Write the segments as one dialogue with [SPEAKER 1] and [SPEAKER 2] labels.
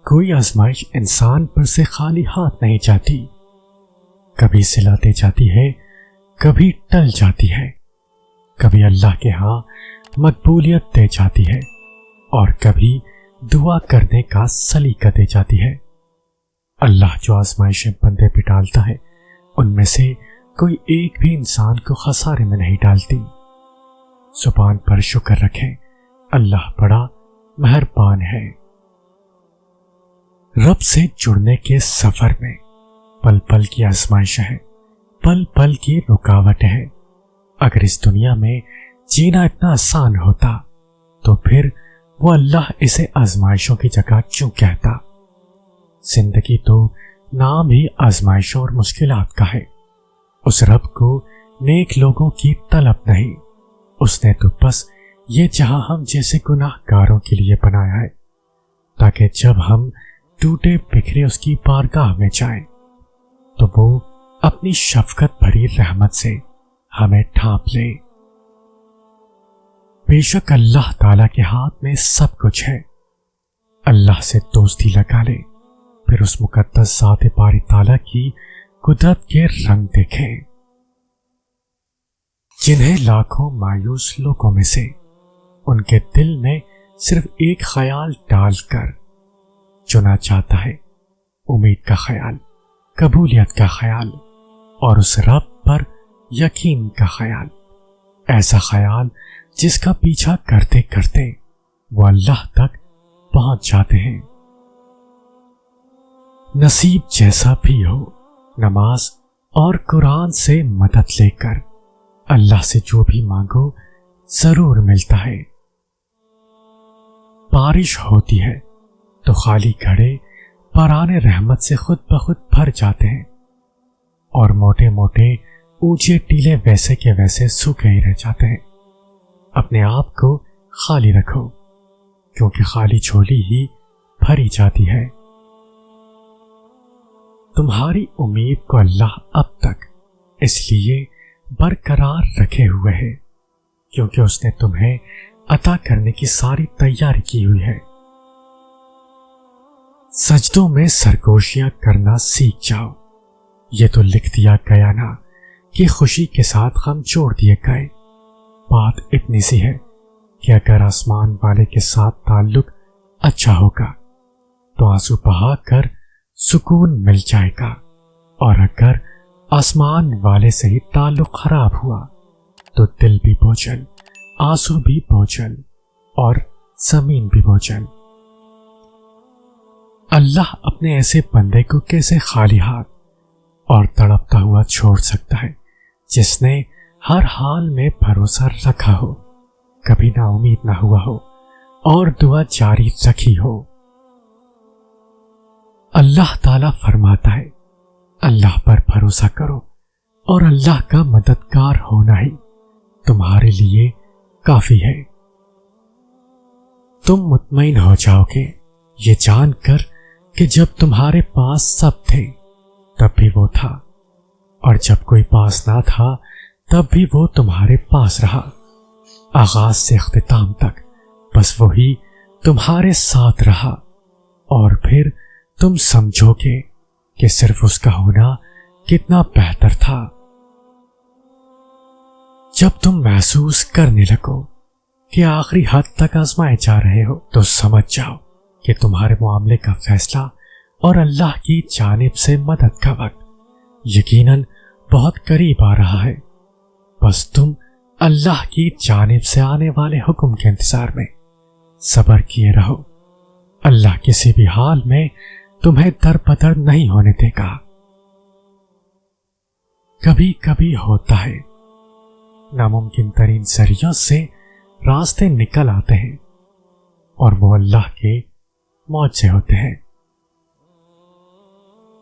[SPEAKER 1] کوئی آزمائش انسان پر سے خالی ہاتھ نہیں جاتی، کبھی صلہ دے جاتی ہے، کبھی ٹل جاتی ہے، کبھی اللہ کے ہاں مقبولیت دے جاتی ہے اور کبھی دعا کرنے کا سلیقہ دے جاتی ہے۔ اللہ جو آزمائشیں بندے پہ ڈالتا ہے ان میں سے کوئی ایک بھی انسان کو خسارے میں نہیں ڈالتی۔ زبان پر شکر رکھیں، اللہ بڑا مہربان ہے۔ رب سے جڑنے کے سفر میں پل پل کی آزمائش ہے، پل پل کی رکاوٹ ہے۔ اگر اس دنیا میں جینا اتنا آسان ہوتا تو پھر وہ اللہ اسے آزمائشوں کی جگہ کیوں کہتا؟ زندگی تو نام ہی آزمائشوں اور مشکلات کا ہے۔ اس رب کو نیک لوگوں کی طلب نہیں، اس نے تو بس یہ جہاں ہم جیسے گناہ گاروں کے لیے بنایا ہے تاکہ جب ہم ٹوٹے بکھرے اس کی بارگاہ میں جائیں تو وہ اپنی شفقت بھری رحمت سے ہمیں ڈھانپ لے۔ بے شک اللہ تعالیٰ کے ہاتھ میں سب کچھ ہے۔ اللہ سے دوستی لگا لے، پھر اس مقدس ذات باری تعالیٰ کی قدرت کے رنگ دیکھیں۔ جنہیں لاکھوں مایوس لوگوں میں سے ان کے دل میں صرف ایک خیال ڈال کر چنا چاہتا ہے، امید کا خیال، قبولیت کا خیال اور اس رب پر یقین کا خیال، ایسا خیال جس کا پیچھا کرتے کرتے وہ اللہ تک پہنچ جاتے ہیں۔ نصیب جیسا بھی ہو، نماز اور قرآن سے مدد لے کر اللہ سے جو بھی مانگو ضرور ملتا ہے۔ بارش ہوتی ہے تو خالی گھڑے باران رحمت سے خود بخود بھر جاتے ہیں اور موٹے موٹے اونچے ٹیلے ویسے کے ویسے سوکھے ہی رہ جاتے ہیں۔ اپنے آپ کو خالی رکھو کیونکہ خالی جھولی ہی بھری جاتی ہے۔ تمہاری امید کو اللہ اب تک اس لیے برقرار رکھے ہوئے ہے کیونکہ اس نے تمہیں عطا کرنے کی ساری تیاری کی ہوئی ہے۔ سجدوں میں سرگوشیاں کرنا سیکھ جاؤ، یہ تو لکھ دیا گیا نا کہ خوشی کے ساتھ غم چھوڑ دیے گئے۔ بات اتنی سی ہے کہ اگر آسمان والے کے ساتھ تعلق اچھا ہوگا تو آنسو بہا کر سکون مل جائے گا، اور اگر آسمان والے سے ہی تعلق خراب ہوا تو دل بھی بوجھل، آنسو بھی بوجھل اور زمین بھی بوجھل۔ اللہ اپنے ایسے بندے کو کیسے خالی ہاتھ اور تڑپتا ہوا چھوڑ سکتا ہے جس نے ہر حال میں بھروسہ رکھا ہو، کبھی نا امید نہ ہوا ہو اور دعا جاری رکھی ہو۔ اللہ تعالیٰ فرماتا ہے، اللہ پر بھروسہ کرو اور اللہ کا مددگار ہونا ہی تمہارے لیے کافی ہے۔ تم مطمئن ہو جاؤ گے یہ جان کر کہ جب تمہارے پاس سب تھے تب بھی وہ تھا، اور جب کوئی پاس نہ تھا تب بھی وہ تمہارے پاس رہا، آغاز سے اختتام تک بس وہی تمہارے ساتھ رہا، اور پھر تم سمجھو گے کہ صرف اس کا ہونا کتنا بہتر تھا۔ جب تم محسوس کرنے لگو کہ آخری حد تک آزمائے جا رہے ہو تو سمجھ جاؤ کہ تمہارے معاملے کا فیصلہ اور اللہ کی جانب سے مدد کا وقت یقیناً بہت قریب آ رہا ہے۔ بس تم اللہ کی جانب سے آنے والے حکم کے انتظار میں صبر کیے رہو۔ اللہ کسی بھی حال میں تمہیں در بدر نہیں ہونے دے گا۔ کبھی کبھی ہوتا ہے ناممکن ترین ذریعوں سے راستے نکل آتے ہیں اور وہ اللہ کے معجزے ہوتے ہیں۔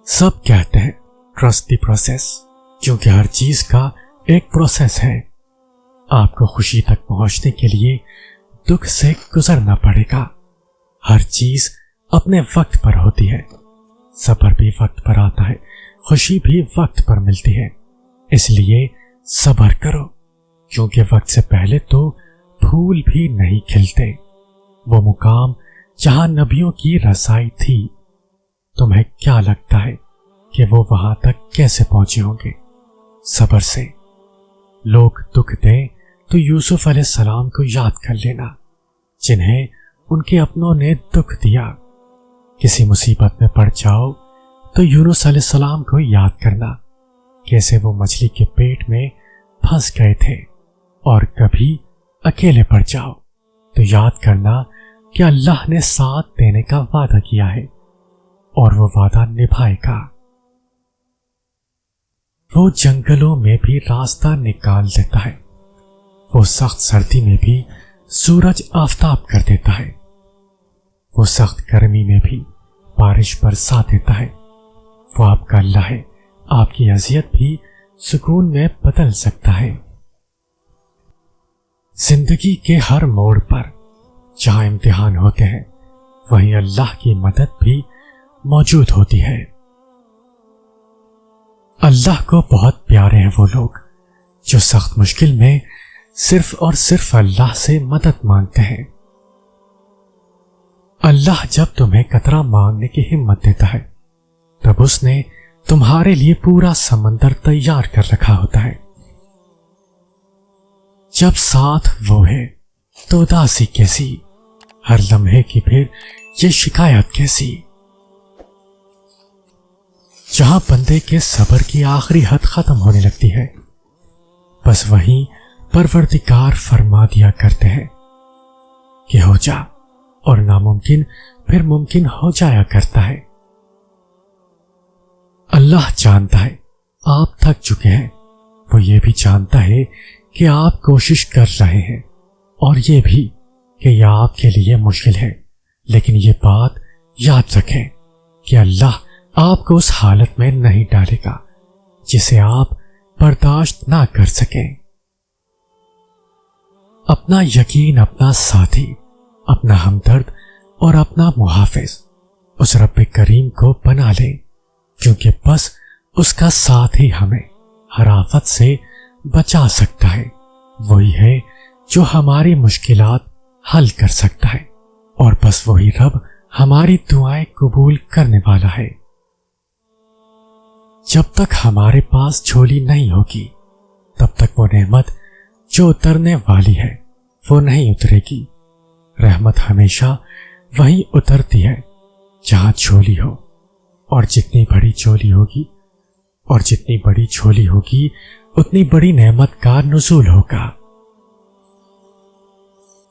[SPEAKER 1] سب کہتے ہیں ٹرسٹ دی پروسیس، کیونکہ ہر چیز کا ایک پروسیس ہے۔ آپ کو خوشی تک پہنچنے کے لیے دکھ سے گزرنا پڑے گا۔ ہر چیز اپنے وقت پر ہوتی ہے، صبر بھی وقت پر آتا ہے، خوشی بھی وقت پر ملتی ہے۔ اس لیے صبر کرو کیونکہ وقت سے پہلے تو پھول بھی نہیں کھلتے۔ وہ مقام جہاں نبیوں کی رسائی تھی تمہیں کیا لگتا ہے کہ وہ وہاں تک کیسے پہنچے ہوں گے؟ صبر سے۔ لوگ دکھ دیں تو یوسف علیہ السلام کو یاد کر لینا، جنہیں ان کے اپنوں نے دکھ دیا۔ کسی مصیبت میں پڑ جاؤ تو یونس علیہ السلام کو یاد کرنا، کیسے وہ مچھلی کے پیٹ میں پھنس گئے تھے۔ اور کبھی اکیلے پڑ جاؤ تو یاد کرنا کہ اللہ نے ساتھ دینے کا وعدہ کیا ہے اور وہ وعدہ نبھائے گا۔ وہ جنگلوں میں بھی راستہ نکال دیتا ہے، وہ سخت سردی میں بھی سورج آفتاب کر دیتا ہے، وہ سخت گرمی میں بھی بارش برسا دیتا ہے۔ وہ آپ کا اللہ ہے، آپ کی اذیت بھی سکون میں بدل سکتا ہے۔ زندگی کے ہر موڑ پر جہاں امتحان ہوتے ہیں وہیں اللہ کی مدد بھی موجود ہوتی ہے۔ اللہ کو بہت پیارے ہیں وہ لوگ جو سخت مشکل میں صرف اور صرف اللہ سے مدد مانگتے ہیں۔ اللہ جب تمہیں قطرہ مانگنے کی ہمت دیتا ہے تب اس نے تمہارے لیے پورا سمندر تیار کر رکھا ہوتا ہے۔ جب ساتھ وہ ہے تو اداسی کیسی، ہر لمحے کی پھر یہ شکایت کیسی۔ جہاں بندے کے صبر کی آخری حد ختم ہونے لگتی ہے بس وہیں پروردگار فرما دیا کرتے ہیں کہ ہو جا، اور ناممکن پھر ممکن ہو جایا کرتا ہے۔ اللہ جانتا ہے آپ تھک چکے ہیں، وہ یہ بھی جانتا ہے کہ آپ کوشش کر رہے ہیں، اور یہ بھی کہ یہ آپ کے لیے مشکل ہے، لیکن یہ بات یاد رکھیں کہ اللہ آپ کو اس حالت میں نہیں ڈالے گا جسے آپ برداشت نہ کر سکیں۔ اپنا یقین، اپنا ساتھی، اپنا ہمدرد اور اپنا محافظ اس رب کریم کو بنا لیں، کیونکہ بس اس کا ساتھ ہی ہمیں ہر آفت سے بچا سکتا ہے۔ وہی ہے جو ہماری مشکلات حل کر سکتا ہے، اور بس وہی رب ہماری دعائیں قبول کرنے والا ہے۔ جب تک ہمارے پاس جھولی نہیں ہوگی تب تک وہ نعمت جو اترنے والی ہے وہ نہیں اترے گی۔ رحمت ہمیشہ وہیں اترتی ہے جہاں جھولی ہو، اور جتنی بڑی جھولی ہوگی اور جتنی بڑی جھولی ہوگی اتنی بڑی نعمت کا نزول ہوگا۔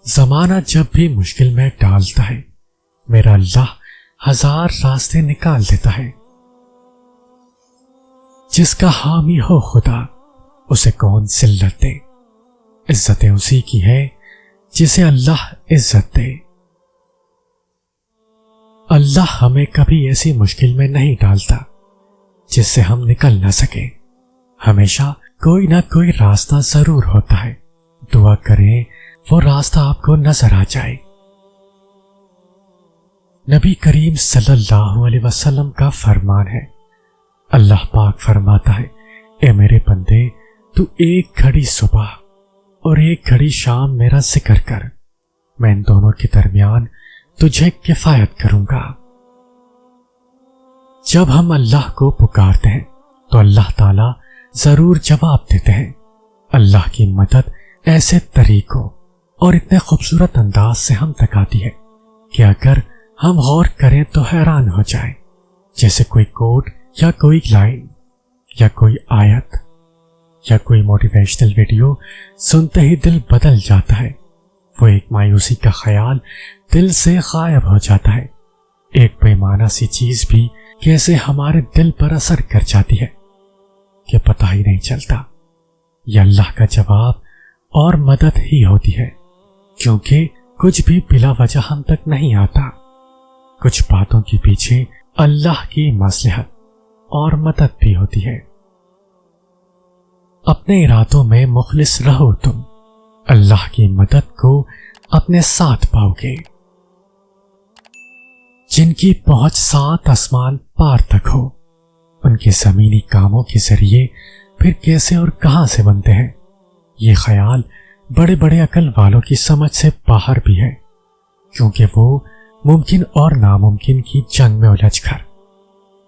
[SPEAKER 1] زمانہ جب بھی مشکل میں ڈالتا ہے میرا اللہ ہزار راستے نکال دیتا ہے۔ جس کا حامی ہو خدا اسے کون ذلت دے، عزتیں اسی کی ہے جسے اللہ عزت دے۔ اللہ ہمیں کبھی ایسی مشکل میں نہیں ڈالتا جس سے ہم نکل نہ سکیں، ہمیشہ کوئی نہ کوئی راستہ ضرور ہوتا ہے۔ دعا کریں وہ راستہ آپ کو نظر آ جائے۔ نبی کریم صلی اللہ علیہ وسلم کا فرمان ہے، اللہ پاک فرماتا ہے، اے میرے بندے، تو ایک گھڑی صبح اور ایک گھڑی شام میرا ذکر کر، میں ان دونوں کے درمیان تجھے کفایت کروں گا۔ جب ہم اللہ کو پکارتے ہیں تو اللہ تعالی ضرور جواب دیتے ہیں۔ اللہ کی مدد ایسے طریقوں اور اتنے خوبصورت انداز سے ہم تک آتی ہے کہ اگر ہم غور کریں تو حیران ہو جائیں، جیسے کوئی کوٹ یا کوئی لائن یا کوئی آیت یا کوئی موٹیویشنل ویڈیو سنتے ہی دل بدل جاتا ہے۔ وہ ایک مایوسی کا خیال دل سے غائب ہو جاتا ہے۔ ایک بے معنی سی چیز بھی کیسے ہمارے دل پر اثر کر جاتی ہے کہ پتہ ہی نہیں چلتا۔ یہ اللہ کا جواب اور مدد ہی ہوتی ہے، کیونکہ کچھ بھی بلا وجہ ہم تک نہیں آتا۔ کچھ باتوں کے پیچھے اللہ کی مصلحت اور مدد بھی ہوتی ہے۔ اپنے ارادوں میں مخلص رہو، تم اللہ کی مدد کو اپنے ساتھ پاؤ گے۔ جن کی پہنچ 7 آسمان پار تک ہو، ان کے زمینی کاموں کے ذریعے پھر کیسے اور کہاں سے بنتے ہیں، یہ خیال بڑے بڑے عقل والوں کی سمجھ سے باہر بھی ہے، کیونکہ وہ ممکن اور ناممکن کی جنگ میں الجھ کر